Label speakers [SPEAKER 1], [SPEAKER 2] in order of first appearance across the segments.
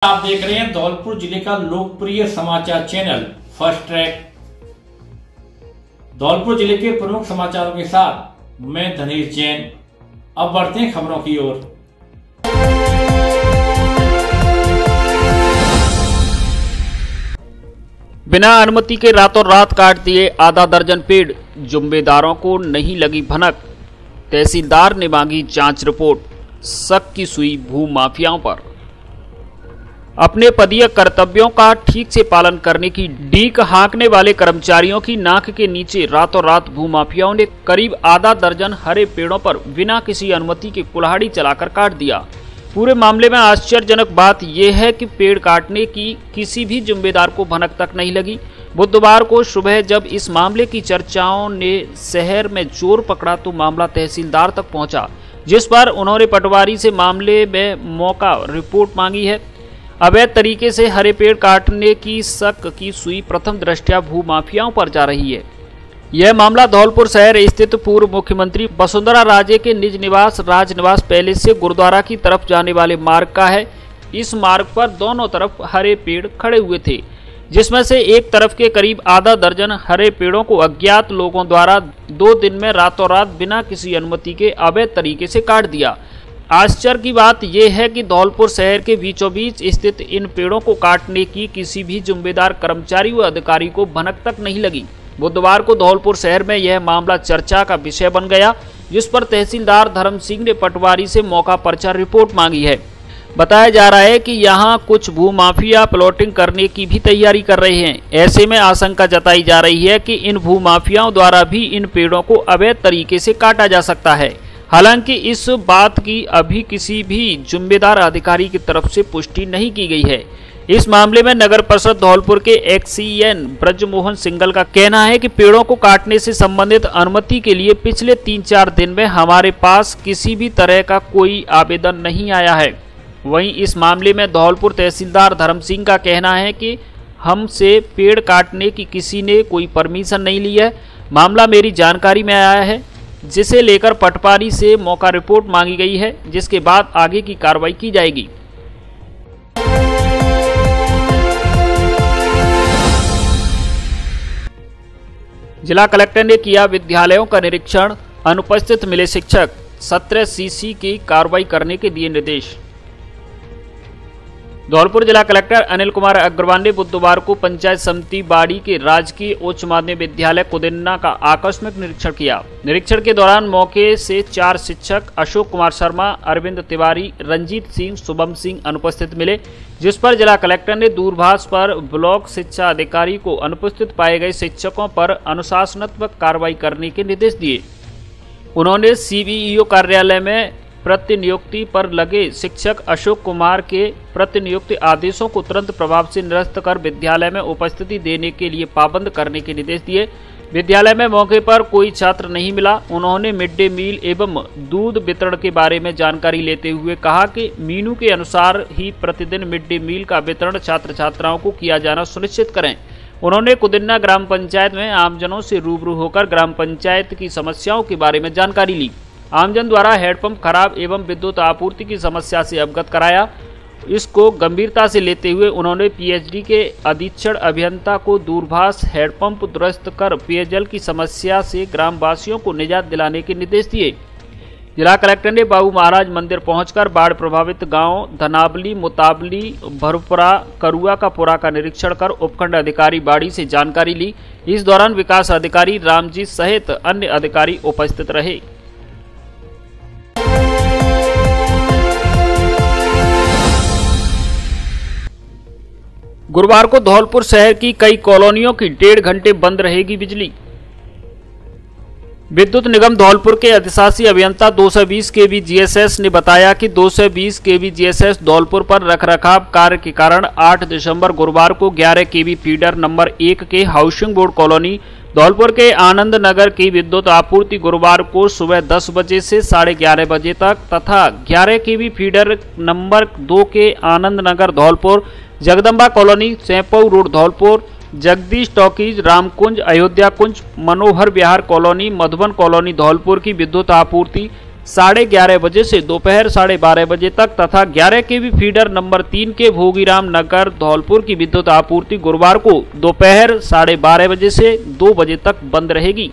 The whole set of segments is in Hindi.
[SPEAKER 1] आप देख रहे हैं धौलपुर जिले का लोकप्रिय समाचार चैनल फर्स्ट ट्रैक। धौलपुर जिले के प्रमुख समाचारों के साथ मैं धनेश जैन। अब बढ़ते हैं खबरों की ओर।
[SPEAKER 2] बिना अनुमति के रातों रात काट दिए आधा दर्जन पेड़, जुम्मेदारों को नहीं लगी भनक। तहसीलदार ने मांगी जांच रिपोर्ट, शक की सुई भू माफियाओं पर। अपने पदीय कर्तव्यों का ठीक से पालन करने की डीक हाँकने वाले कर्मचारियों की नाक के नीचे रातों रात भूमाफियाओं ने करीब आधा दर्जन हरे पेड़ों पर बिना किसी अनुमति के कुल्हाड़ी चलाकर काट दिया। पूरे मामले में आश्चर्यजनक बात यह है कि पेड़ काटने की किसी भी जिम्मेदार को भनक तक नहीं लगी। बुधवार को सुबह जब इस मामले की चर्चाओं ने शहर में जोर पकड़ा तो मामला तहसीलदार तक पहुंचा, जिस पर उन्होंने पटवारी से मामले में मौका रिपोर्ट मांगी है। अवैध तरीके से हरे पेड़ काटने की शक की सुई प्रथम दृष्टया भूमाफियाओं पर जा रही है। यह मामला धौलपुर शहर स्थित पूर्व मुख्यमंत्री वसुंधरा राजे के निज निवास राजनिवास पैलेस से गुरुद्वारा की तरफ जाने वाले मार्ग का है। इस मार्ग पर दोनों तरफ हरे पेड़ खड़े हुए थे, जिसमें से एक तरफ के करीब आधा दर्जन हरे पेड़ों को अज्ञात लोगों द्वारा 2 दिन में रातों रात बिना किसी अनुमति के अवैध तरीके से काट दिया। आश्चर्य की बात यह है कि धौलपुर शहर के बीचों बीच स्थित इन पेड़ों को काटने की किसी भी जिम्मेदार कर्मचारी व अधिकारी को भनक तक नहीं लगी। बुधवार को धौलपुर शहर में यह मामला चर्चा का विषय बन गया, जिस पर तहसीलदार धर्म सिंह ने पटवारी से मौका पर्चा रिपोर्ट मांगी है। बताया जा रहा है कि यहाँ कुछ भूमाफिया प्लॉटिंग करने की भी तैयारी कर रहे हैं। ऐसे में आशंका जताई जा रही है कि इन भूमाफियाओं द्वारा भी इन पेड़ों को अवैध तरीके से काटा जा सकता है। हालांकि इस बात की अभी किसी भी जिम्मेदार अधिकारी की तरफ से पुष्टि नहीं की गई है। इस मामले में नगर परिषद धौलपुर के एक्सीएन ब्रजमोहन सिंगल का कहना है कि पेड़ों को काटने से संबंधित अनुमति के लिए पिछले 3-4 दिन में हमारे पास किसी भी तरह का कोई आवेदन नहीं आया है। वहीं इस मामले में धौलपुर तहसीलदार धर्म सिंह का कहना है कि हमसे पेड़ काटने की किसी ने कोई परमिशन नहीं ली है। मामला मेरी जानकारी में आया है, जिसे लेकर पटवारी से मौका रिपोर्ट मांगी गई है, जिसके बाद आगे की कार्रवाई की जाएगी। जिला कलेक्टर ने किया विद्यालयों का निरीक्षण, अनुपस्थित मिले शिक्षक, 17 सीसी की कार्रवाई करने के दिए निर्देश। धौलपुर जिला कलेक्टर अनिल कुमार अग्रवाल ने बुधवार को पंचायत समिति बाड़ी के राजकीय उच्च माध्यमिक विद्यालय कुदिन्ना का आकस्मिक निरीक्षण किया। निरीक्षण के दौरान मौके से 4 शिक्षक अशोक कुमार शर्मा, अरविंद तिवारी, रंजीत सिंह, शुभम सिंह अनुपस्थित मिले, जिस पर जिला कलेक्टर ने दूरभाष पर ब्लॉक शिक्षा अधिकारी को अनुपस्थित पाए गए शिक्षकों पर अनुशासनात्मक कार्रवाई करने के निर्देश दिए। उन्होंने सीबीईओ कार्यालय में प्रतिनियुक्ति पर लगे शिक्षक अशोक कुमार के प्रतिनियुक्ति आदेशों को तुरंत प्रभाव से निरस्त कर विद्यालय में उपस्थिति देने के लिए पाबंद करने के निर्देश दिए। विद्यालय में मौके पर कोई छात्र नहीं मिला। उन्होंने मिड डे मील एवं दूध वितरण के बारे में जानकारी लेते हुए कहा कि मीनू के अनुसार ही प्रतिदिन मिड डे मील का वितरण छात्र छात्राओं को किया जाना सुनिश्चित करें। उन्होंने कुदिन्ना ग्राम पंचायत में आमजनों से रूबरू होकर ग्राम पंचायत की समस्याओं के बारे में जानकारी ली। आमजन द्वारा हैंडपंप खराब एवं विद्युत आपूर्ति की समस्या से अवगत कराया। इसको गंभीरता से लेते हुए उन्होंने पीएचडी के अधीक्षण अभियंता को दूरभाष हैंडपंप दुरुस्त कर पेयजल की समस्या से ग्रामवासियों को निजात दिलाने के निर्देश दिए। जिला कलेक्टर ने बाबू महाराज मंदिर पहुंचकर बाढ़ प्रभावित गांव धनावली, मुताबली, भरपुरा, करुआ का पुरा का निरीक्षण कर उपखंड अधिकारी बाड़ी से जानकारी ली। इस दौरान विकास अधिकारी रामजी सहित अन्य अधिकारी उपस्थित रहे। गुरुवार को धौलपुर शहर की कई कॉलोनियों की 1.5 घंटे बंद रहेगी बिजली। विद्युत निगम धौलपुर के अधिशासी अभियंता 220 केवी जीएसएस ने बताया कि 220 केवी जीएसएस धौलपुर पर रखरखाव कार्य के कारण 8 दिसंबर गुरुवार को 11 केवी फीडर नंबर 1 के हाउसिंग बोर्ड कॉलोनी धौलपुर के आनंद नगर की विद्युत आपूर्ति गुरुवार को सुबह 10 बजे से 11:30 बजे तक तथा 11 केवी फीडर नंबर 2 के Anand Nagar Dholpur, Jagdamba colony, Saipau road Dholpur, Jagdish talkies, Ramkunj, Ayodhya Kunj, Manohar Vihar colony, Madhuban colony Dholpur की विद्युत आपूर्ति 11:30 बजे से दोपहर 12:30 बजे तक तथा 11 kV फीडर नंबर 3 के भोगीराम नगर धौलपुर की विद्युत आपूर्ति गुरुवार को दोपहर 12:30 बजे से 2 बजे तक बंद रहेगी।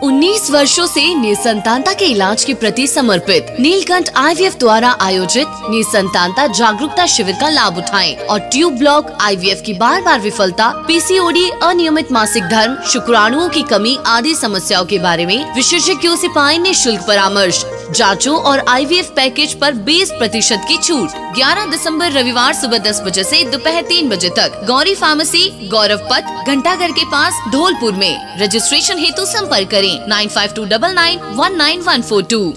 [SPEAKER 3] 19 वर्षों से निसंतानता के इलाज के प्रति समर्पित नीलकंठ IVF द्वारा आयोजित निसंतानता जागरूकता शिविर का लाभ उठाएं और ट्यूब ब्लॉक, IVF की बार विफलता, PCOD, अनियमित मासिक धर्म, शुक्राणुओं की कमी आदि समस्याओं के बारे में विशेषज्ञों से पाएं निःशुल्क परामर्श, जांचों और IVF पैकेज पर 20% की छूट। 11 दिसंबर रविवार सुबह 10 बजे से दोपहर 3 बजे तक गौरी फार्मेसी, गौरव पथ, घंटाघर के पास धौलपुर में। रजिस्ट्रेशन हेतु संपर्क करें 9529919142।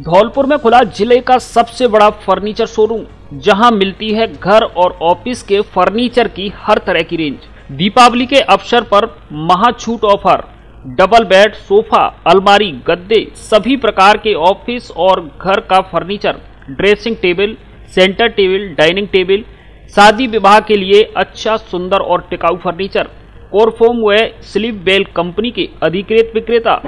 [SPEAKER 2] धौलपुर में खुला जिले का सबसे बड़ा फर्नीचर शोरूम, जहां मिलती है घर और ऑफिस के फर्नीचर की हर तरह की रेंज। दीपावली के अवसर पर महाछूट ऑफर, डबल बेड, सोफा, अलमारी, गद्दे, सभी प्रकार के ऑफिस और घर का furniture, dressing table, centre table, dining table, शादी विवाह के लिए अच्छा, सुंदर और टिकाऊ फर्नीचर। कोरफोम व स्लीप बेल कंपनी के अधिकृत विक्रेता।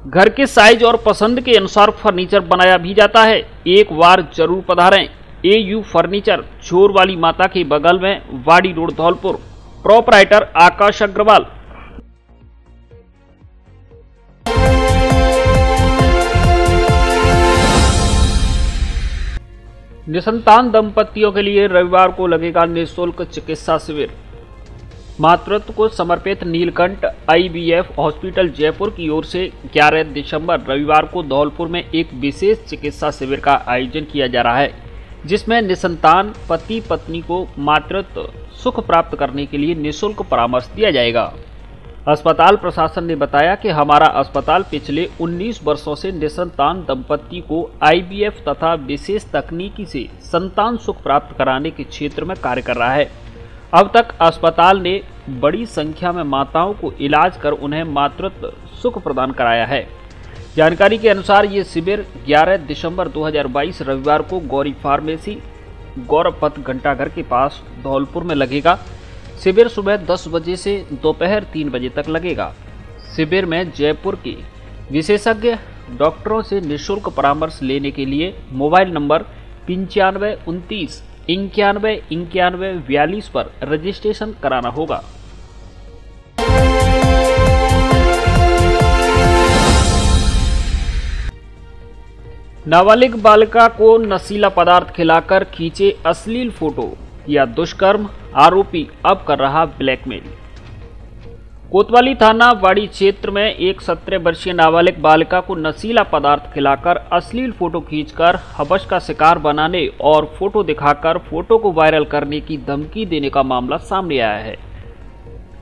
[SPEAKER 2] घर के साइज और पसंद के अनुसार फर्नीचर बनाया भी जाता है। एक बार जरूर पधारें। AU फर्नीचर, झोर वाली माता के बगल में, वाड़ी रोड, धौलपुर। प्रोपराइटर आकाश अग्रवाल। निसंतान दंपतियों के लिए रविवार को लगेगा निःशुल्क चिकित्सा शिविर। मातृत्व को समर्पित नीलकंठ IVF हॉस्पिटल जयपुर की ओर से 11 दिसंबर रविवार को धौलपुर में एक विशेष चिकित्सा शिविर का आयोजन किया जा रहा है, जिसमें निसंतान पति पत्नी को मातृत्व सुख प्राप्त करने के लिए निःशुल्क परामर्श दिया जाएगा। अस्पताल प्रशासन ने बताया कि हमारा अस्पताल पिछले 19 वर्षों से निसंतान दंपति को IVF तथा विशेष तकनीकी से संतान सुख प्राप्त कराने के क्षेत्र में कार्य कर रहा है। अब तक अस्पताल ने बड़ी संख्या में माताओं को इलाज कर उन्हें मातृत्व सुख प्रदान कराया है। जानकारी के अनुसार ये शिविर 11 दिसंबर 2022 रविवार को गौरी फार्मेसी, गौरव पथ, घंटाघर के पास धौलपुर में लगेगा। शिविर सुबह 10 बजे से दोपहर 3 बजे तक लगेगा। शिविर में जयपुर के विशेषज्ञ डॉक्टरों से निःशुल्क परामर्श लेने के लिए मोबाइल नंबर 9529 91 91 42 पर रजिस्ट्रेशन कराना होगा। नाबालिग बालिका को नशीला पदार्थ खिलाकर खींचे अश्लील फोटो या दुष्कर्म, आरोपी अब कर रहा ब्लैकमेल। कोतवाली थाना वाड़ी क्षेत्र में एक 17 वर्षीय नाबालिग बालिका को नशीला पदार्थ खिलाकर अश्लील फोटो खींचकर हवस का शिकार बनाने और फोटो दिखाकर फोटो को वायरल करने की धमकी देने का मामला सामने आया है।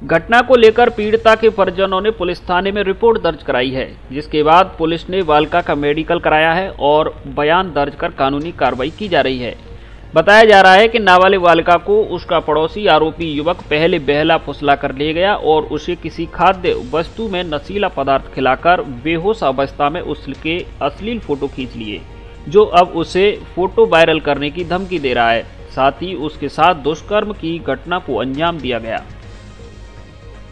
[SPEAKER 2] घटना को लेकर पीड़िता के परिजनों ने पुलिस थाने में रिपोर्ट दर्ज कराई है, जिसके बाद पुलिस ने बालिका का मेडिकल कराया है और बयान दर्ज कर कानूनी कार्रवाई की जा रही है। बताया जा रहा है कि नाबालिग बालिका को उसका पड़ोसी आरोपी युवक पहले बहला फुसला कर ले गया और उसे किसी खाद्य वस्तु में नशीला पदार्थ खिलाकर बेहोश अवस्था में उसके अश्लील फोटो खींच लिए, जो अब उसे फोटो वायरल करने की धमकी दे रहा है। साथ ही उसके साथ दुष्कर्म की घटना को अंजाम दिया गया।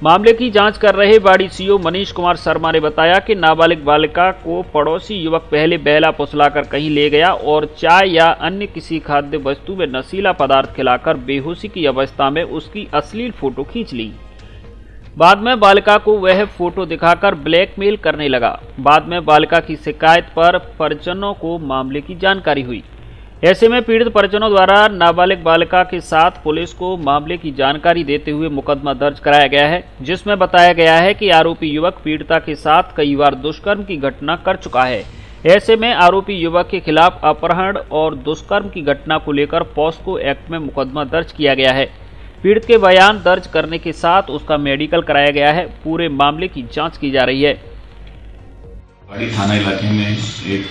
[SPEAKER 2] मामले की जांच कर रहे वाड़ी CO मनीष कुमार शर्मा ने बताया कि नाबालिग बालिका को पड़ोसी युवक पहले बहला फुसलाकर कहीं ले गया और चाय या अन्य किसी खाद्य वस्तु में नशीला पदार्थ खिलाकर बेहोशी की अवस्था में उसकी अश्लील फोटो खींच ली। बाद में बालिका को वह फोटो दिखाकर ब्लैकमेल करने लगा। बाद में बालिका की शिकायत पर परिजनों को मामले की जानकारी हुई। ऐसे में पीड़ित परिजनों द्वारा नाबालिग बालिका के साथ पुलिस को मामले की जानकारी देते हुए मुकदमा दर्ज कराया गया है, जिसमें बताया गया है कि आरोपी युवक पीड़िता के साथ कई बार दुष्कर्म की घटना कर चुका है। ऐसे में आरोपी युवक के खिलाफ अपहरण और दुष्कर्म की घटना को लेकर पॉस्को एक्ट में मुकदमा दर्ज किया गया है। पीड़ित के बयान दर्ज करने के साथ उसका मेडिकल कराया गया है। पूरे मामले की जाँच की जा रही है।
[SPEAKER 4] वाड़ी थाना इलाके में एक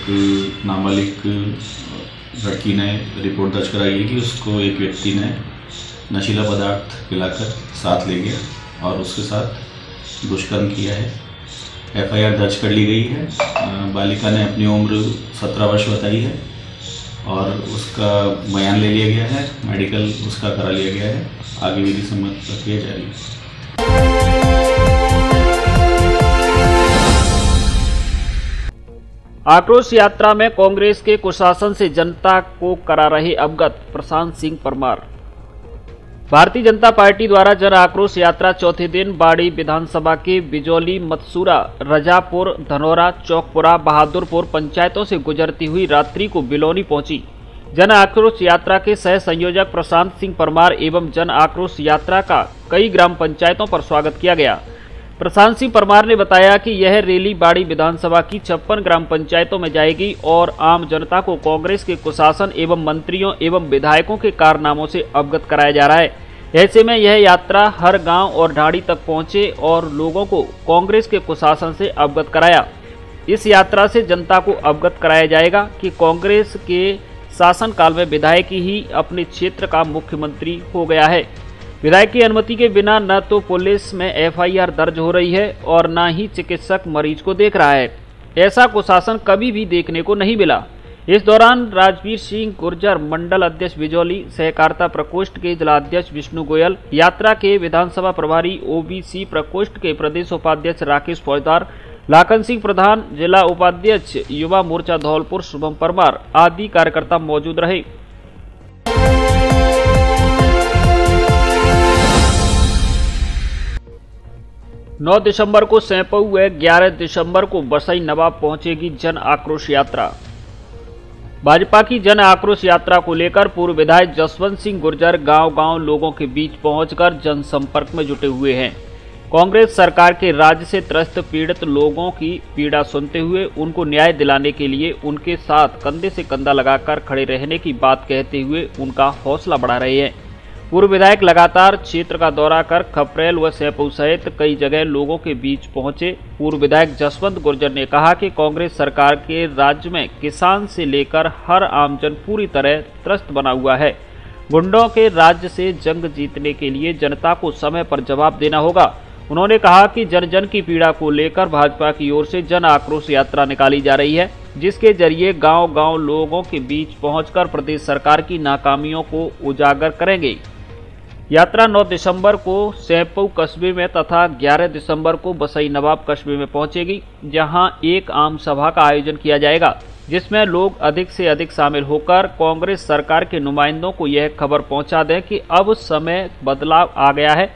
[SPEAKER 4] नाबालिग लड़की ने रिपोर्ट दर्ज कराई है कि उसको एक व्यक्ति ने नशीला पदार्थ पिलाकर साथ ले गया और उसके साथ दुष्कर्म किया है। FIR दर्ज कर ली गई है। बालिका ने अपनी उम्र 17 वर्ष बताई है और उसका बयान ले लिया गया है, मेडिकल उसका करा लिया गया है। आगे विधि सम्मत प्रक्रिया जारी है।
[SPEAKER 2] आक्रोश यात्रा में कांग्रेस के कुशासन से जनता को करा रहे अवगत प्रशांत सिंह परमार। भारतीय जनता पार्टी द्वारा जन आक्रोश यात्रा चौथे दिन बाड़ी विधानसभा के बिजौली, मतसूरा, रजापुर, धनौरा, चौकपुरा, बहादुरपुर पंचायतों से गुजरती हुई रात्रि को बिलौनी पहुंची। जन आक्रोश यात्रा के सह संयोजक प्रशांत सिंह परमार एवं जन आक्रोश यात्रा का कई ग्राम पंचायतों पर स्वागत किया गया। प्रशांत सिंह परमार ने बताया कि यह रैली बाड़ी विधानसभा की 56 ग्राम पंचायतों में जाएगी और आम जनता को कांग्रेस के कुशासन एवं मंत्रियों एवं विधायकों के कारनामों से अवगत कराया जा रहा है। ऐसे में यह यात्रा हर गांव और ढाड़ी तक पहुंचे और लोगों को कांग्रेस के कुशासन से अवगत कराया। इस यात्रा से जनता को अवगत कराया जाएगा कि कांग्रेस के शासनकाल में विधायक ही अपने क्षेत्र का मुख्यमंत्री हो गया है। विधायक की अनुमति के बिना न तो पुलिस में एफआईआर दर्ज हो रही है और न ही चिकित्सक मरीज को देख रहा है। ऐसा कुशासन कभी भी देखने को नहीं मिला। इस दौरान राजवीर सिंह गुर्जर, मंडल अध्यक्ष बिजौली, सहकारिता प्रकोष्ठ के जिलाध्यक्ष विष्णु गोयल, यात्रा के विधानसभा प्रभारी ओबीसी प्रकोष्ठ के प्रदेश उपाध्यक्ष राकेश फौजदार, लाखन सिंह प्रधान, जिला उपाध्यक्ष युवा मोर्चा धौलपुर शुभम परमार आदि कार्यकर्ता मौजूद रहे। 9 दिसंबर को सैंपऊ व 11 दिसंबर को बसई नवाब पहुंचेगी जन आक्रोश यात्रा। भाजपा की जन आक्रोश यात्रा को लेकर पूर्व विधायक जसवंत सिंह गुर्जर गांव-गांव लोगों के बीच पहुंचकर जनसंपर्क में जुटे हुए हैं। कांग्रेस सरकार के राज्य से त्रस्त पीड़ित लोगों की पीड़ा सुनते हुए उनको न्याय दिलाने के लिए उनके साथ कंधे से कंधा लगाकर खड़े रहने की बात कहते हुए उनका हौसला बढ़ा रहे हैं। पूर्व विधायक लगातार क्षेत्र का दौरा कर खपरेल व सैंपऊ सहित कई जगह लोगों के बीच पहुंचे। पूर्व विधायक जसवंत गुर्जर ने कहा कि कांग्रेस सरकार के राज्य में किसान से लेकर हर आमजन पूरी तरह त्रस्त बना हुआ है। गुंडों के राज्य से जंग जीतने के लिए जनता को समय पर जवाब देना होगा। उन्होंने कहा कि जन जन की पीड़ा को लेकर भाजपा की ओर से जन आक्रोश यात्रा निकाली जा रही है, जिसके जरिए गांव-गांव लोगों के बीच पहुंचकर प्रदेश सरकार की नाकामियों को उजागर करेंगे। यात्रा 9 दिसंबर को सैंपऊ कस्बे में तथा 11 दिसंबर को बसई नवाब कस्बे में पहुंचेगी, जहां एक आम सभा का आयोजन किया जाएगा, जिसमें लोग अधिक से अधिक शामिल होकर कांग्रेस सरकार के नुमाइंदों को यह खबर पहुंचा दें कि अब समय बदलाव आ गया है।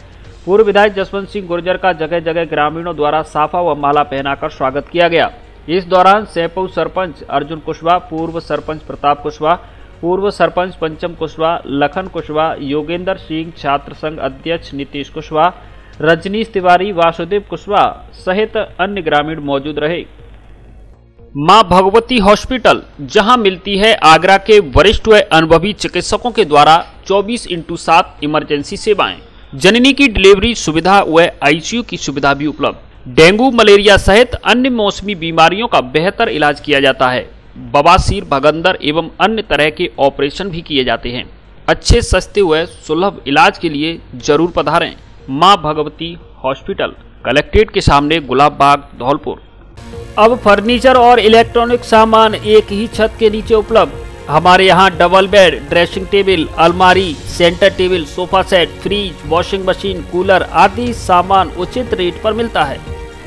[SPEAKER 2] पूर्व विधायक जसवंत सिंह गुर्जर का जगह जगह ग्रामीणों द्वारा साफा व माला पहनाकर स्वागत किया गया। इस दौरान सैंपऊ सरपंच अर्जुन कुशवाहा, पूर्व सरपंच प्रताप कुशवाहा, पूर्व सरपंच पंचम कुशवाहा, लखन कुशवाहा, योगेंद्र सिंह, छात्र संघ अध्यक्ष नीतीश कुशवाहा, रजनीश तिवारी, वासुदेव कुशवाहा सहित अन्य ग्रामीण मौजूद रहे। मां भगवती हॉस्पिटल, जहां मिलती है आगरा के वरिष्ठ व अनुभवी चिकित्सकों के द्वारा 24/7 इमरजेंसी सेवाएं, जननी की डिलीवरी सुविधा व आईसीयू की सुविधा भी उपलब्ध। डेंगू, मलेरिया सहित अन्य मौसमी बीमारियों का बेहतर इलाज किया जाता है। बवासीर, भगंदर एवं अन्य तरह के ऑपरेशन भी किए जाते हैं। अच्छे, सस्ते व सुलभ इलाज के लिए जरूर पधारें। मां भगवती हॉस्पिटल, कलेक्ट्रेट के सामने, गुलाब बाग, धौलपुर। अब फर्नीचर और इलेक्ट्रॉनिक सामान एक ही छत के नीचे उपलब्ध। हमारे यहाँ डबल बेड, ड्रेसिंग टेबल, अलमारी, centre table, sofa set, fridge, washing machine, cooler आदि सामान उचित रेट पर मिलता है।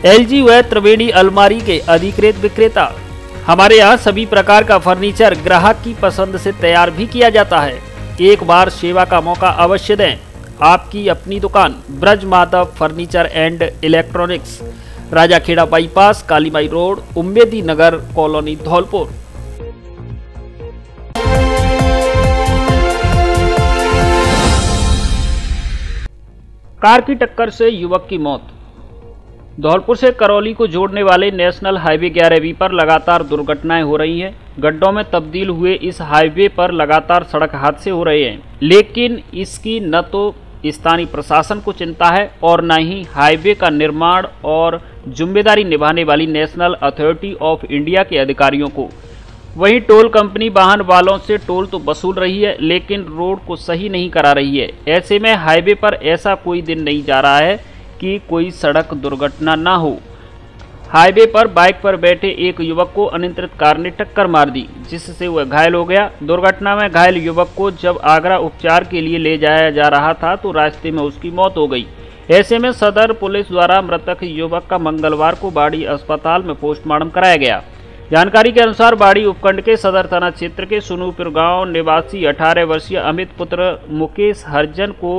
[SPEAKER 2] एलजी व त्रिवेणी अलमारी के अधिकृत विक्रेता। हमारे यहाँ सभी प्रकार का फर्नीचर ग्राहक की पसंद से तैयार भी किया जाता है। एक बार सेवा का मौका अवश्य दें। आपकी अपनी दुकान Braj Madhav furniture and electronics, Rajakheda bypass, Kalimai road, Ummedi Nagar colony, Dholpur. Car की टक्कर से युवक की मौत। धौलपुर से करौली को जोड़ने वाले नेशनल हाईवे 11B पर लगातार दुर्घटनाएं हो रही हैं। गड्ढों में तब्दील हुए इस हाईवे पर लगातार सड़क हादसे हो रहे हैं, लेकिन इसकी न तो स्थानीय प्रशासन को चिंता है और न ही हाईवे का निर्माण और जिम्मेदारी निभाने वाली नेशनल अथॉरिटी ऑफ इंडिया के अधिकारियों को। वहीं टोल कंपनी वाहन वालों से टोल तो वसूल रही है, लेकिन रोड को सही नहीं करा रही है। ऐसे में हाईवे पर ऐसा कोई दिन नहीं जा रहा है कि कोई सड़क दुर्घटना ना हो। हाईवे पर बाइक पर बैठे एक युवक को अनियंत्रित कार ने टक्कर मार दी, जिससे वह घायल हो गया। दुर्घटना में घायल युवक को जब आगरा उपचार के लिए ले जाया जा रहा था तो रास्ते में उसकी मौत हो गई। ऐसे में सदर पुलिस द्वारा मृतक युवक का मंगलवार को बाड़ी अस्पताल में पोस्टमार्टम कराया गया। जानकारी के अनुसार बाड़ी उपखंड के सदर थाना क्षेत्र के सुनूपुर गांव निवासी 18 वर्षीय अमित पुत्र मुकेश हरिजन को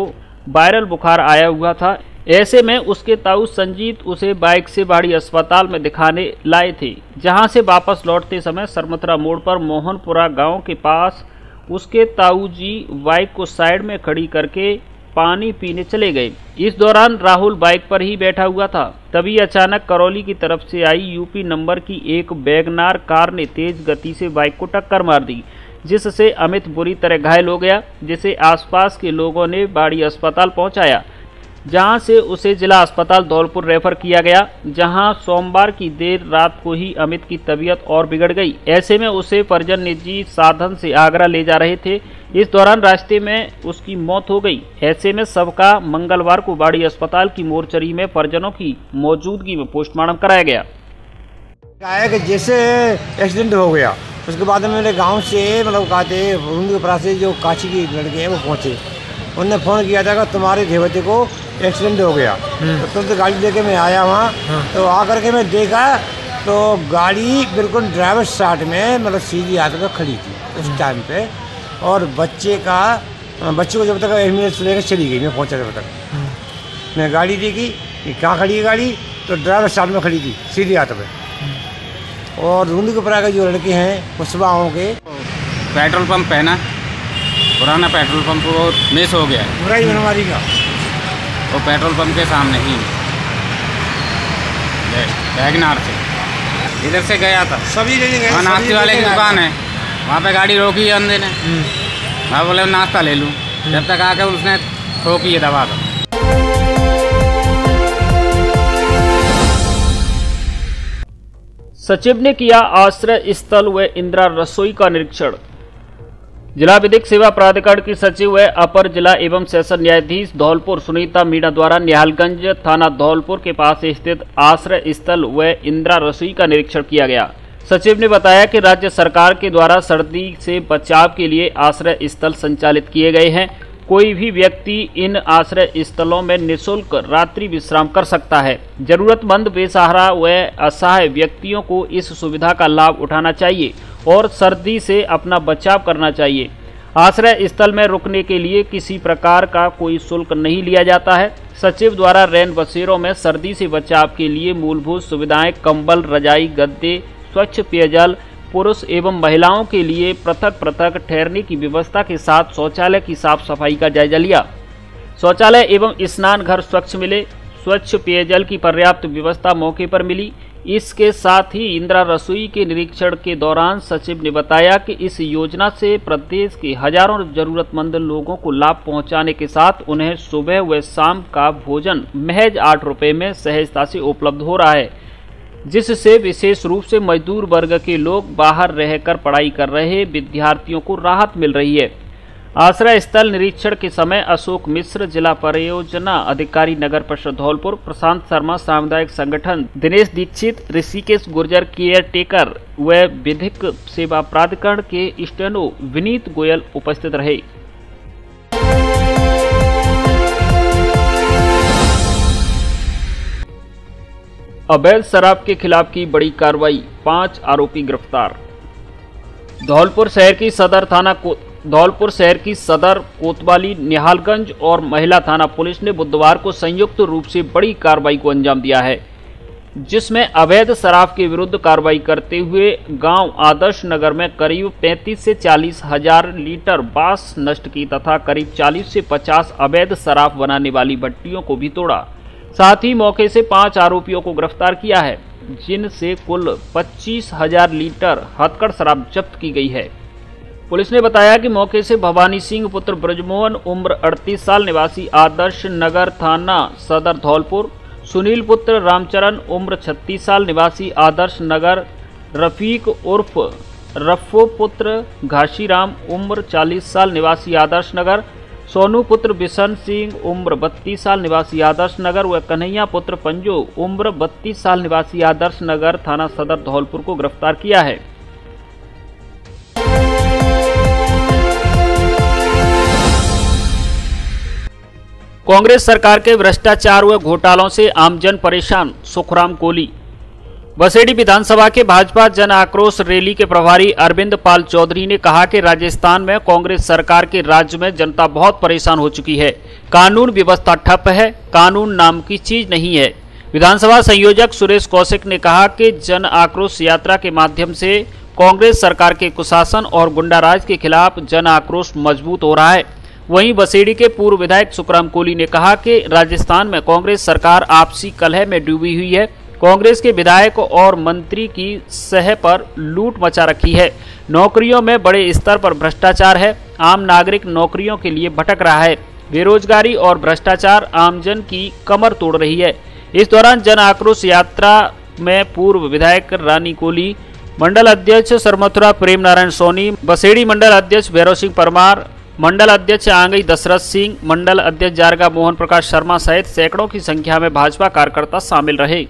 [SPEAKER 2] वायरल बुखार आया हुआ था। ऐसे में उसके ताऊ संजीत उसे बाइक से बाड़ी अस्पताल में दिखाने लाए थे, जहां से वापस लौटते समय सरमथरा मोड़ पर मोहनपुरा गांव के पास उसके ताऊ जी बाइक को साइड में खड़ी करके पानी पीने चले गए। इस दौरान राहुल बाइक पर ही बैठा हुआ था। तभी अचानक करौली की तरफ से आई यूपी नंबर की एक वैगनार कार ने तेज गति से बाइक को टक्कर मार दी, जिससे अमित बुरी तरह घायल हो गया, जिसे आसपास के लोगों ने बाड़ी अस्पताल पहुंचाया, जहां से उसे जिला अस्पताल धौलपुर रेफर किया गया, जहां सोमवार की देर रात को ही अमित की तबीयत और बिगड़ गई। ऐसे में उसे परिजन निजी साधन से आगरा ले जा रहे थे। इस दौरान रास्ते में उसकी मौत हो गई। ऐसे में शव का मंगलवार को बाड़ी अस्पताल की मोर्चरी में परिजनों की मौजूदगी में पोस्टमार्टम कराया गया।
[SPEAKER 5] कि जैसे एक्सीडेंट हो गया, उसके बाद मेरे गांव से मतलब कहते से जो काशी की लड़के हैं वो पहुंचे। उन्होंने फ़ोन किया था कि तुम्हारे देवते को एक्सीडेंट हो गया। तो तुरंत गाड़ी लेके मैं आया वहाँ। तो आकर के मैं देखा तो गाड़ी बिल्कुल ड्राइवर साइड में मतलब सीधी हाथ में खड़ी थी उस टाइम पे। और बच्चे को जब तक एम्बुलेंस लेकर चली गई, मैं पहुँचा जब तक मैं गाड़ी देखी कि कहाँ खड़ी है गाड़ी, तो ड्राइवर साइड में खड़ी थी सीधी हाथ में। और रूंदीपुरा के जो लड़के हैं वो सुबह होंगे।
[SPEAKER 6] पेट्रोल पंप है ना, पुराना पेट्रोल पंप वो मिस हो गया है
[SPEAKER 5] बुराई बनवारी का,
[SPEAKER 6] वो पेट्रोल पंप के सामने ही वैगनार से इधर से गया था।
[SPEAKER 5] सभी गए,
[SPEAKER 6] वहाँ नाश्ते वाले की दुकान है, वहाँ पे गाड़ी रोकी है अंधे ने। मैं बोले नाश्ता ले लूँ, जब तक आकर उसने ठोकी है दबा दो।
[SPEAKER 2] सचिव ने किया आश्रय स्थल व इंदिरा रसोई का निरीक्षण। जिला विधिक सेवा प्राधिकरण की सचिव व अपर जिला एवं सेशन न्यायाधीश धौलपुर सुनीता मीणा द्वारा निहालगंज थाना धौलपुर के पास स्थित आश्रय स्थल व इंदिरा रसोई का निरीक्षण किया गया। सचिव ने बताया कि राज्य सरकार के द्वारा सर्दी से बचाव के लिए आश्रय स्थल संचालित किए गए हैं। कोई भी व्यक्ति इन आश्रय स्थलों में निःशुल्क रात्रि विश्राम कर सकता है। जरूरतमंद बेसहारा व असहाय व्यक्तियों को इस सुविधा का लाभ उठाना चाहिए और सर्दी से अपना बचाव करना चाहिए। आश्रय स्थल में रुकने के लिए किसी प्रकार का कोई शुल्क नहीं लिया जाता है। सचिव द्वारा रैन बसेरों में सर्दी से बचाव के लिए मूलभूत सुविधाएं कंबल, रजाई, गद्दे, स्वच्छ पेयजल, पुरुष एवं महिलाओं के लिए पृथक पृथक ठहरने की व्यवस्था के साथ शौचालय की साफ सफाई का जायजा लिया। शौचालय एवं स्नान घर स्वच्छ मिले, स्वच्छ पेयजल की पर्याप्त व्यवस्था मौके पर मिली। इसके साथ ही इंदिरा रसोई के निरीक्षण के दौरान सचिव ने बताया कि इस योजना से प्रदेश के हजारों जरूरतमंद लोगों को लाभ पहुंचाने के साथ उन्हें सुबह व शाम का भोजन महज 8 रुपये में सहजता से उपलब्ध हो रहा है, जिससे विशेष रूप से मजदूर वर्ग के लोग बाहर रहकर पढ़ाई कर रहे विद्यार्थियों को राहत मिल रही है। आश्रय स्थल निरीक्षण के समय अशोक मिश्र, जिला परियोजना अधिकारी, नगर परिषद धौलपुर, प्रशांत शर्मा, सामुदायिक संगठन दिनेश दीक्षित, ऋषिकेश गुर्जर केयर टेकर व विधिक सेवा प्राधिकरण के स्टेनो विनीत गोयल उपस्थित रहे। अवैध शराब के खिलाफ की बड़ी कार्रवाई, 5 आरोपी गिरफ्तार। धौलपुर शहर की सदर कोतवाली, निहालगंज और महिला थाना पुलिस ने बुधवार को संयुक्त रूप से बड़ी कार्रवाई को अंजाम दिया है, जिसमें अवैध शराब के विरुद्ध कार्रवाई करते हुए गांव आदर्श नगर में करीब 35 से 40 हजार लीटर बास नष्ट की तथा करीब 40 से 50 अवैध शराब बनाने वाली भट्टियों को भी तोड़ा। साथ ही मौके से 5 आरोपियों को गिरफ्तार किया है, जिनसे कुल 25,000 लीटर हथकड़ शराब जब्त की गई है। पुलिस ने बताया कि मौके से भवानी सिंह पुत्र ब्रजमोहन उम्र 38 साल निवासी आदर्श नगर थाना सदर धौलपुर, सुनील पुत्र रामचरण उम्र 36 साल निवासी आदर्श नगर, रफीक उर्फ रफ्फो पुत्र घाशीराम उम्र 40 साल निवासी आदर्श नगर, सोनू पुत्र बिशन सिंह उम्र 32 साल निवासी आदर्श नगर व कन्हैया पुत्र पंजो उम्र 32 साल निवासी आदर्श नगर थाना सदर धौलपुर को गिरफ्तार किया है। कांग्रेस सरकार के भ्रष्टाचार व घोटालों से आमजन परेशान, सुखराम कोहली। बसेड़ी विधानसभा के भाजपा जन आक्रोश रैली के प्रभारी अरविंद पाल चौधरी ने कहा कि राजस्थान में कांग्रेस सरकार के राज्य में जनता बहुत परेशान हो चुकी है। कानून व्यवस्था ठप है, कानून नाम की चीज नहीं है। विधानसभा संयोजक सुरेश कौशिक ने कहा कि जन आक्रोश यात्रा के माध्यम से कांग्रेस सरकार के कुशासन और गुंडाराज के खिलाफ जन आक्रोश मजबूत हो रहा है। वहीं बसेड़ी के पूर्व विधायक सुखराम कोहली ने कहा कि राजस्थान में कांग्रेस सरकार आपसी कलह में डूबी हुई है। कांग्रेस के विधायक और मंत्री की सह पर लूट मचा रखी है। नौकरियों में बड़े स्तर पर भ्रष्टाचार है। आम नागरिक नौकरियों के लिए भटक रहा है। बेरोजगारी और भ्रष्टाचार आमजन की कमर तोड़ रही है। इस दौरान जन आक्रोश यात्रा में पूर्व विधायक रानी कोहली, मंडल अध्यक्ष सरमथुरा प्रेम नारायण सोनी, बसेड़ी मंडल अध्यक्ष भैरव सिंह परमार, मंडल अध्यक्ष आंगई दशरथ सिंह, मंडल अध्यक्ष जारगा मोहन प्रकाश शर्मा सहित सैकड़ों की संख्या में भाजपा कार्यकर्ता शामिल रहे।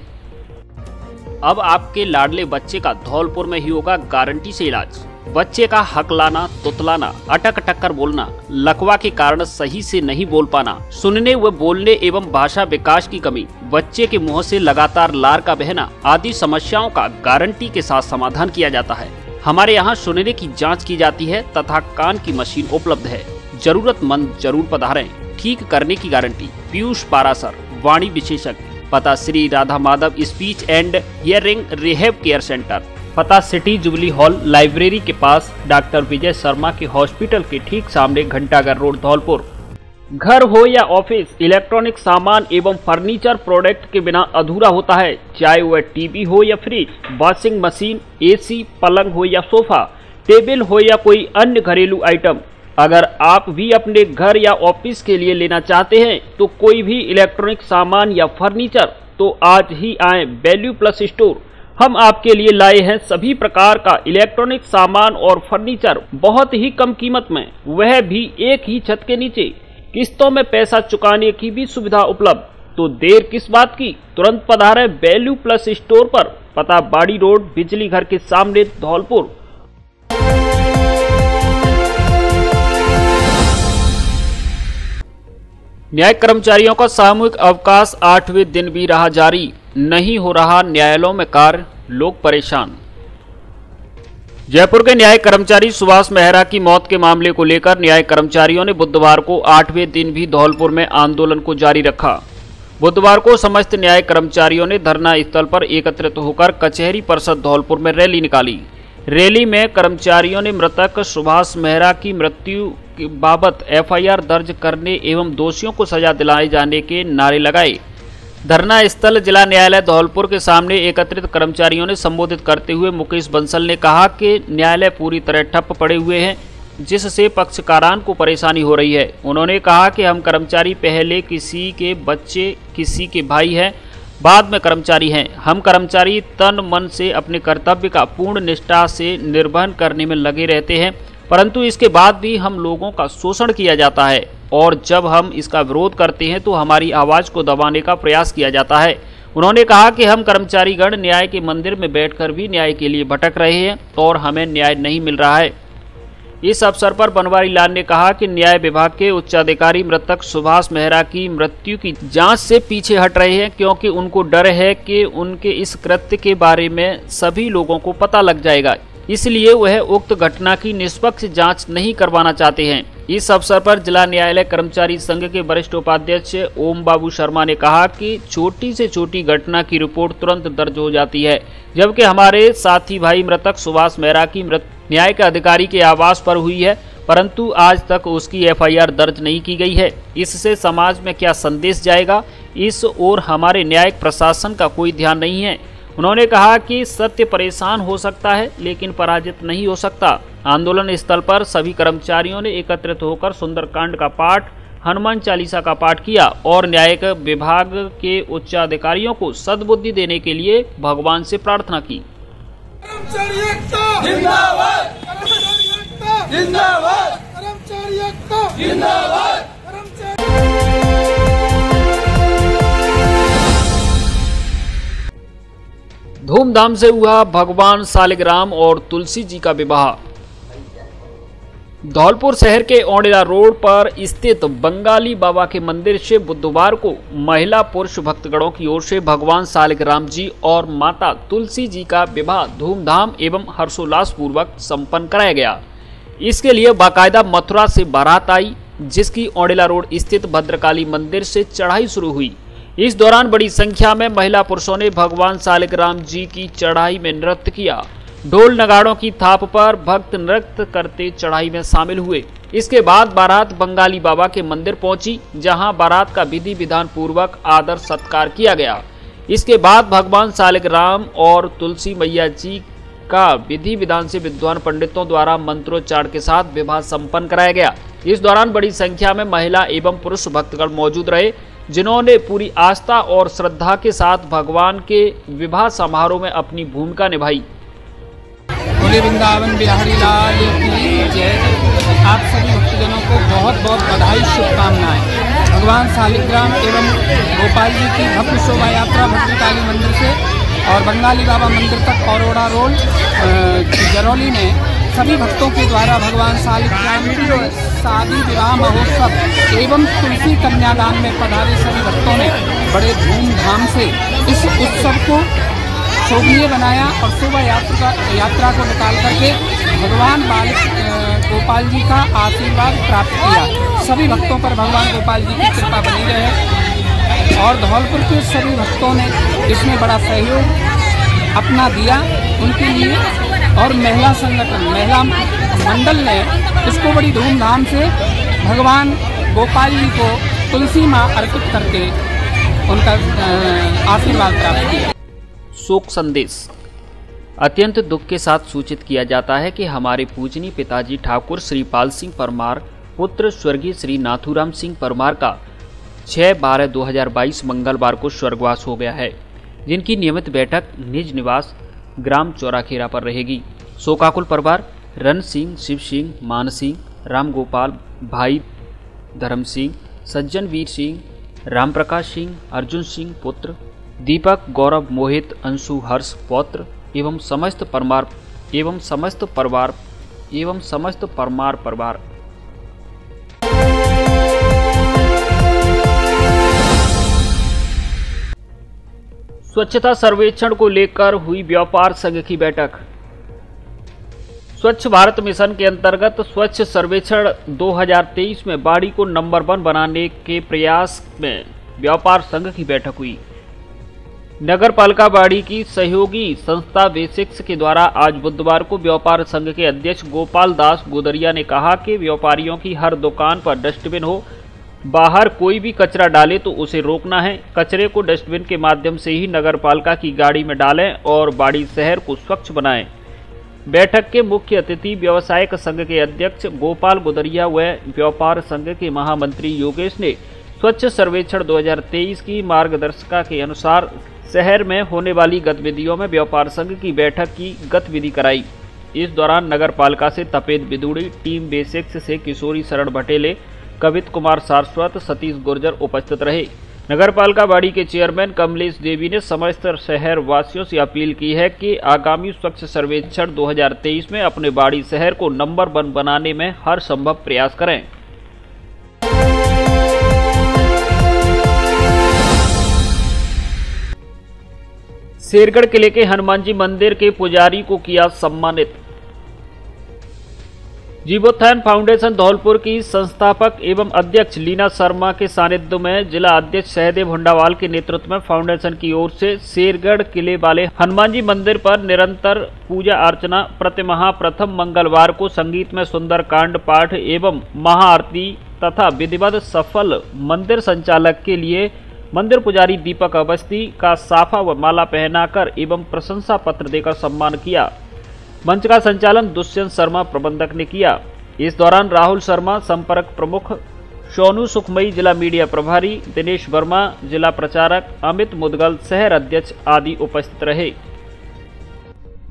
[SPEAKER 2] अब आपके लाडले बच्चे का धौलपुर में ही होगा गारंटी से इलाज। बच्चे का हक लाना, तुतलाना, अटक टक्कर बोलना, लकवा के कारण सही से नहीं बोल पाना, सुनने व बोलने एवं भाषा विकास की कमी, बच्चे के मुंह से लगातार लार का बहना आदि समस्याओं का गारंटी के साथ समाधान किया जाता है। हमारे यहाँ सुनने की जांच की जाती है तथा कान की मशीन उपलब्ध है। जरूरतमंद जरूर पधारें। ठीक करने की गारंटी। पीयूष पारासर, वाणी विशेषज्ञ। पता Shri Radha Madhav speech and hearing rehab care centre. पता सिटी जुबली हॉल लाइब्रेरी के पास, डॉक्टर विजय शर्मा के हॉस्पिटल के ठीक सामने, घंटाघर रोड, धौलपुर। घर हो या ऑफिस, इलेक्ट्रॉनिक सामान एवं फर्नीचर प्रोडक्ट के बिना अधूरा होता है। चाहे वह टीवी हो या फ्रिज, वॉशिंग मशीन, एसी, पलंग हो या सोफा, टेबल हो या कोई अन्य घरेलू आइटम। अगर आप भी अपने घर या ऑफिस के लिए लेना चाहते हैं तो कोई भी इलेक्ट्रॉनिक सामान या फर्नीचर, तो आज ही आए वैल्यू प्लस स्टोर। हम आपके लिए लाए हैं सभी प्रकार का इलेक्ट्रॉनिक सामान और फर्नीचर बहुत ही कम कीमत में, वह भी एक ही छत के नीचे। किस्तों में पैसा चुकाने की भी सुविधा उपलब्ध। तो देर किस बात की, तुरंत पधारें वैल्यू प्लस स्टोर पर। पता बाड़ी रोड, बिजली घर के सामने, धौलपुर। न्यायिक कर्मचारियों का सामूहिक अवकाश 8वें दिन भी रहा जारी। नहीं हो रहा न्यायालयों में कार्य, लोग परेशान। जयपुर के न्यायिक कर्मचारी सुभाष मेहरा की मौत के मामले को लेकर न्यायिक कर्मचारियों ने बुधवार को 8वें दिन भी धौलपुर में आंदोलन को जारी रखा। बुधवार को समस्त न्यायिक कर्मचारियों ने धरना स्थल पर एकत्रित होकर कचहरी परिषद धौलपुर में रैली निकाली। रैली में कर्मचारियों ने मृतक सुभाष मेहरा की मृत्यु के बाबत एफआईआर दर्ज करने एवं दोषियों को सजा दिलाए जाने के नारे लगाए। धरना स्थल जिला न्यायालय धौलपुर के सामने एकत्रित कर्मचारियों ने संबोधित करते हुए मुकेश बंसल ने कहा कि न्यायालय पूरी तरह ठप पड़े हुए हैं, जिससे पक्षकारान को परेशानी हो रही है। उन्होंने कहा कि हम कर्मचारी पहले किसी के बच्चे, किसी के भाई हैं, बाद में कर्मचारी हैं। हम कर्मचारी तन मन से अपने कर्तव्य का पूर्ण निष्ठा से निर्वहन करने में लगे रहते हैं, परंतु इसके बाद भी हम लोगों का शोषण किया जाता है और जब हम इसका विरोध करते हैं तो हमारी आवाज़ को दबाने का प्रयास किया जाता है। उन्होंने कहा कि हम कर्मचारीगण न्याय के मंदिर में बैठकर भी न्याय के लिए भटक रहे हैं और हमें न्याय नहीं मिल रहा है। इस अवसर पर बनवारी लाल ने कहा कि न्याय विभाग के उच्चाधिकारी मृतक सुभाष मेहरा की मृत्यु की जांच से पीछे हट रहे हैं, क्योंकि उनको डर है कि उनके इस कृत्य के बारे में सभी लोगों को पता लग जाएगा, इसलिए वह उक्त घटना की निष्पक्ष जांच नहीं करवाना चाहते हैं। इस अवसर पर जिला न्यायालय कर्मचारी संघ के वरिष्ठ उपाध्यक्ष ओम बाबू शर्मा ने कहा कि छोटी से छोटी घटना की रिपोर्ट तुरंत दर्ज हो जाती है, जबकि हमारे साथी भाई मृतक सुभाष मेहरा की मृत्यु न्याय के अधिकारी के आवास पर हुई है, परंतु आज तक उसकी एफआईआर दर्ज नहीं की गई है। इससे समाज में क्या संदेश जाएगा, इस ओर हमारे न्यायिक प्रशासन का कोई ध्यान नहीं है। उन्होंने कहा कि सत्य परेशान हो सकता है लेकिन पराजित नहीं हो सकता। आंदोलन स्थल पर सभी कर्मचारियों ने एकत्रित होकर सुंदरकांड का पाठ, हनुमान चालीसा का पाठ किया और न्यायिक विभाग के उच्चाधिकारियों को सद्बुद्धि देने के लिए भगवान से प्रार्थना की। धूमधाम से हुआ भगवान शालिग्राम और तुलसी जी का विवाह। धौलपुर शहर के औंडेला रोड पर स्थित बंगाली बाबा के मंदिर से बुधवार को महिला पुरुष भक्तगणों की ओर से भगवान सालिग्राम जी और माता तुलसी जी का विवाह धूमधाम एवं हर्षोल्लास पूर्वक संपन्न कराया गया। इसके लिए बाकायदा मथुरा से बारात आई, जिसकी औंडेला रोड स्थित भद्रकाली मंदिर से चढ़ाई शुरू हुई। इस दौरान बड़ी संख्या में महिला पुरुषों ने भगवान सालिग्राम जी की चढ़ाई में नृत्य किया। ढोल नगाड़ों की थाप पर भक्त नृत्य करते चढ़ाई में शामिल हुए। इसके बाद बारात बंगाली बाबा के मंदिर पहुंची, जहां बारात का विधि विधान पूर्वक आदर सत्कार किया गया। इसके बाद भगवान सालिग्राम और तुलसी मैया जी का विधि विधान से विद्वान पंडितों द्वारा मंत्रोच्चारण के साथ विवाह संपन्न कराया गया। इस दौरान बड़ी संख्या में महिला एवं पुरुष भक्तगण मौजूद रहे, जिन्होंने पूरी आस्था और श्रद्धा के साथ भगवान के विवाह समारोह में अपनी भूमिका निभाई।
[SPEAKER 7] बोले वृंदावन बिहारी लाल की जय। आप सभी भक्तजनों को बहुत बहुत बधाई, शुभकामनाएं। भगवान सालिग्राम एवं गोपाल जी की भव्य शोभा यात्रा भद्रकाली मंदिर से और बंगाली बाबा मंदिर तक औरोड़ा रोड जरौली में सभी भक्तों के द्वारा भगवान सालिग्राम की शादी विवाह महोत्सव एवं तुलसी कन्यादान में पधारे सभी भक्तों ने बड़े धूमधाम से इस उत्सव को शोभनीय बनाया और शोभा यात्रा को निकाल करके भगवान गोपाल जी का आशीर्वाद प्राप्त किया। सभी भक्तों पर भगवान गोपाल जी की कृपा बनी रहे और धौलपुर के सभी भक्तों ने इसमें बड़ा सहयोग अपना दिया उनके लिए। और महिला संगठन, महिला मंडल ने इसको बड़ी धूमधाम से भगवान गोपाल जी को तुलसी माँ अर्पित करके उनका आशीर्वाद प्राप्त किया।
[SPEAKER 2] शोक संदेश। अत्यंत दुख के साथ सूचित किया जाता है कि हमारे पूजनीय पिताजी ठाकुर श्री पाल सिंह परमार पुत्र स्वर्गीय श्री नाथूराम सिंह परमार का 6/12/2022 मंगलवार को स्वर्गवास हो गया है, जिनकी नियमित बैठक निज निवास ग्राम चौराखेरा पर रहेगी। शोकाकुल परिवार रन सिंह, शिव सिंह, मान सिंह, राम गोपाल, भाई धर्म सिंह, सज्जन वीर सिंह, राम प्रकाश सिंह, अर्जुन सिंह पुत्र, दीपक, गौरव, मोहित, अंशु, हर्ष पौत्र एवं समस्त परमार परिवार। स्वच्छता सर्वेक्षण को लेकर हुई व्यापार संघ की बैठक। स्वच्छ भारत मिशन के अंतर्गत स्वच्छ सर्वेक्षण 2023 में बाड़ी को नंबर 1 बनाने के प्रयास में व्यापार संघ की बैठक हुई। नगर पालिका बाड़ी की सहयोगी संस्था बेसिक्स के द्वारा आज बुधवार को व्यापार संघ के अध्यक्ष गोपाल दास गोदरिया ने कहा कि व्यापारियों की हर दुकान पर डस्टबिन हो, बाहर कोई भी कचरा डाले तो उसे रोकना है। कचरे को डस्टबिन के माध्यम से ही नगर पालिका की गाड़ी में डालें और बाड़ी शहर को स्वच्छ बनाएं। बैठक के मुख्य अतिथि व्यवसायिक संघ के अध्यक्ष गोपाल गोदरिया व व्यापार संघ के महामंत्री योगेश ने स्वच्छ सर्वेक्षण 2023 की मार्गदर्शिका के अनुसार शहर में होने वाली गतिविधियों में व्यापार संघ की बैठक की गतिविधि कराई। इस दौरान नगर पालिका से तपेद बिदुड़ी, टीम बेसिक्स से किशोरी शरण भटेले, कवित कुमार सारस्वत, सतीश गुर्जर उपस्थित रहे। नगर पालिका बाड़ी के चेयरमैन कमलेश देवी ने समस्त शहर वासियों से अपील की है कि आगामी स्वच्छ सर्वेक्षण 2023 में अपने बाड़ी शहर को नंबर 1 बनाने में हर संभव प्रयास करें। शेरगढ़ किले के हनुमान जी मंदिर के पुजारी को किया सम्मानित। जीवोत्थान फाउंडेशन धौलपुर की संस्थापक एवं अध्यक्ष लीना शर्मा के सानिध्य में जिला अध्यक्ष सहदेव हुंडावाल के नेतृत्व में फाउंडेशन की ओर से शेरगढ़ किले वाले हनुमान जी मंदिर पर निरंतर पूजा अर्चना प्रतिमाह प्रथम मंगलवार को संगीत में सुंदर कांड पाठ एवं महाआरती तथा विधिवत सफल मंदिर संचालक के लिए मंदिर पुजारी दीपक अवस्थी का साफा व माला पहनाकर एवं प्रशंसा पत्र देकर सम्मान किया। मंच का संचालन दुष्यंत शर्मा प्रबंधक ने किया। इस दौरान राहुल शर्मा संपर्क प्रमुख, सोनू सुखमई जिला मीडिया प्रभारी, दिनेश वर्मा जिला प्रचारक, अमित मुदगल शहर अध्यक्ष आदि उपस्थित रहे।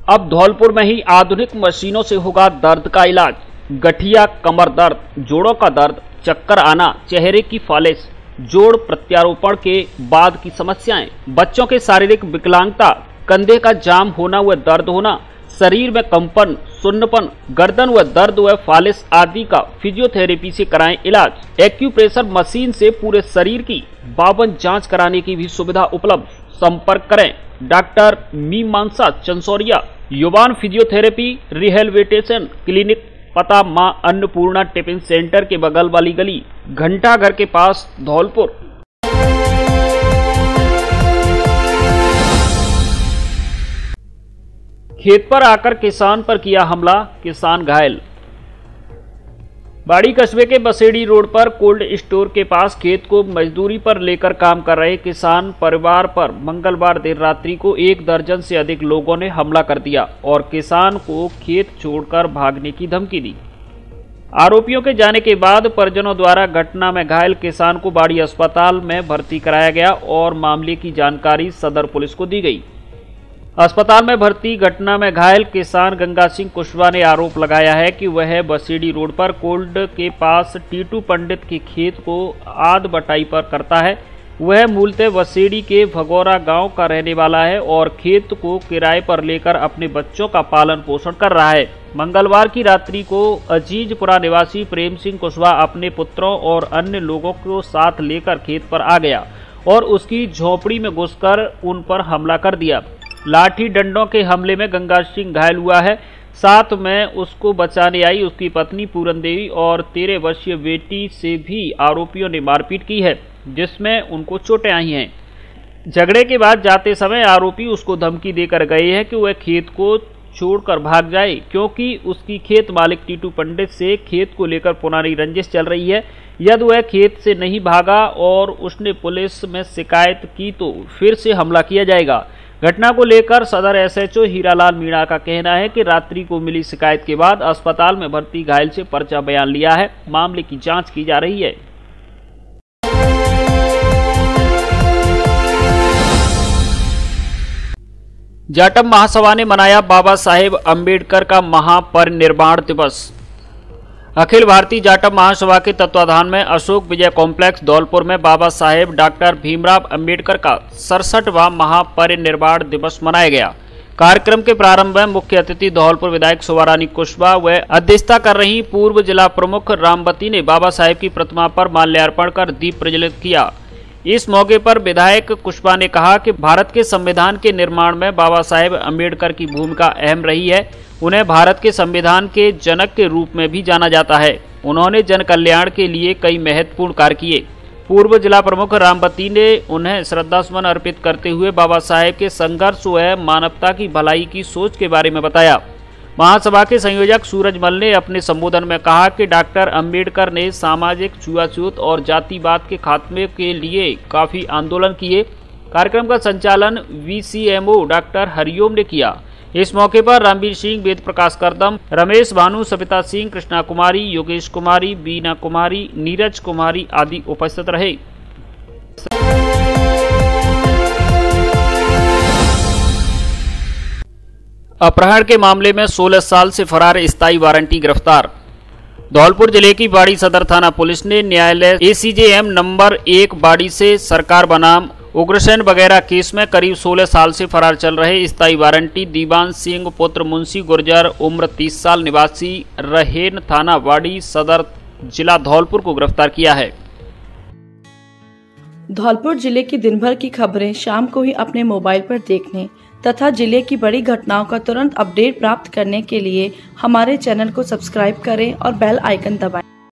[SPEAKER 2] अब धौलपुर में ही आधुनिक मशीनों से होगा दर्द का इलाज। गठिया, कमर दर्द, जोड़ों का दर्द, चक्कर आना, चेहरे की फालिश, जोड़ प्रत्यारोपण के बाद की समस्याएं, बच्चों के शारीरिक विकलांगता, कंधे का जाम होना व दर्द होना, शरीर में कंपन, सुन्नपन, गर्दन व दर्द व फालिस आदि का फिजियोथेरेपी से कराएं इलाज। एक्यूप्रेशर मशीन से पूरे शरीर की 52 जांच कराने की भी सुविधा उपलब्ध। संपर्क करें डॉक्टर मीमांसा चंसोरिया, युवान फिजियोथेरेपी रिहेबिलिटेशन क्लिनिक, पता मां अन्नपूर्णा टिफिन सेंटर के बगल वाली गली, घंटाघर के पास, धौलपुर। खेत पर आकर किसान पर किया हमला, किसान घायल। बाड़ी कस्बे के बसेड़ी रोड पर कोल्ड स्टोर के पास खेत को मजदूरी पर लेकर काम कर रहे किसान परिवार पर मंगलवार देर रात्रि को 1 दर्जन से अधिक लोगों ने हमला कर दिया और किसान को खेत छोड़कर भागने की धमकी दी। आरोपियों के जाने के बाद परिजनों द्वारा घटना में घायल किसान को बाड़ी अस्पताल में भर्ती कराया गया और मामले की जानकारी सदर पुलिस को दी गई। अस्पताल में भर्ती घटना में घायल किसान गंगा सिंह कुशवाहा ने आरोप लगाया है कि वह बसेड़ी रोड पर कोल्ड के पास टीटू पंडित के खेत को आध बटाई पर करता है। वह मूलतः बसेड़ी के भगौरा गांव का रहने वाला है और खेत को किराए पर लेकर अपने बच्चों का पालन पोषण कर रहा है। मंगलवार की रात्रि को अजीजपुरा निवासी प्रेम सिंह कुशवाहा अपने पुत्रों और अन्य लोगों को साथ लेकर खेत पर आ गया और उसकी झोपड़ी में घुसकर उन पर हमला कर दिया। लाठी डंडों के हमले में गंगा सिंह घायल हुआ है। साथ में उसको बचाने आई उसकी पत्नी पूरन देवी और 13 वर्षीय बेटी से भी आरोपियों ने मारपीट की है, जिसमें उनको चोटें आई हैं। झगड़े के बाद जाते समय आरोपी उसको धमकी देकर गए हैं कि वह खेत को छोड़कर भाग जाए, क्योंकि उसकी खेत मालिक टीटू पंडित से खेत को लेकर पुरानी रंजिश चल रही है। यदि वह खेत से नहीं भागा और उसने पुलिस में शिकायत की तो फिर से हमला किया जाएगा। घटना को लेकर सदर एसएचओ हीरालाल मीणा का कहना है कि रात्रि को मिली शिकायत के बाद अस्पताल में भर्ती घायल से पर्चा बयान लिया है। मामले की जांच की जा रही है। जाटव महासभा ने मनाया बाबा साहेब अम्बेडकर का महापरिनिर्वाण दिवस। अखिल भारतीय जाटव महासभा के तत्वाधान में अशोक विजय कॉम्प्लेक्स धौलपुर में बाबा साहेब डॉक्टर भीमराव अंबेडकर का 67वां महापरिनिर्वाण दिवस मनाया गया। कार्यक्रम के प्रारंभ में मुख्य अतिथि धौलपुर विधायक शोभारानी कुशवाहा व अध्यक्षता कर रही पूर्व जिला प्रमुख रामवती ने बाबा साहेब की प्रतिमा पर माल्यार्पण कर दीप प्रज्वलित किया। इस मौके पर विधायक कुशवाहा ने कहा कि भारत के संविधान के निर्माण में बाबा साहेब अम्बेडकर की भूमिका अहम रही है। उन्हें भारत के संविधान के जनक के रूप में भी जाना जाता है। उन्होंने जन कल्याण के लिए कई महत्वपूर्ण कार्य किए। पूर्व जिला प्रमुख रामवती ने उन्हें श्रद्धासुमन अर्पित करते हुए बाबा साहेब के संघर्ष व मानवता की भलाई की सोच के बारे में बताया। महासभा के संयोजक सूरजमल ने अपने संबोधन में कहा कि डॉक्टर अंबेडकर ने सामाजिक छुआछूत और जातिवाद के खात्मे के लिए काफी आंदोलन किए। कार्यक्रम का संचालन VCMO डॉक्टर हरिओम ने किया। इस मौके पर रामवीर सिंह, वेद प्रकाश करदम, रमेश भानु, सविता सिंह, कृष्णा कुमारी, योगेश कुमारी, बीना कुमारी, नीरज कुमारी आदि उपस्थित रहे। अपहरण के मामले में 16 साल से फरार स्थायी वारंटी गिरफ्तार। धौलपुर जिले की बाड़ी सदर थाना पुलिस ने न्यायालय ACJM नंबर 1 बाड़ी से सरकार बनाम उग्रसेन वगैरह केस में करीब 16 साल से फरार चल रहे स्थायी वारंटी दीवान सिंह पुत्र मुंशी गुर्जर उम्र 30 साल निवासी रहेन थाना बाड़ी सदर जिला धौलपुर को गिरफ्तार किया है।
[SPEAKER 8] धौलपुर जिले की दिन भर की खबरें शाम को ही अपने मोबाइल पर देखने तथा जिले की बड़ी घटनाओं का तुरंत अपडेट प्राप्त करने के लिए हमारे चैनल को सब्सक्राइब करें और बेल आइकन दबाएं।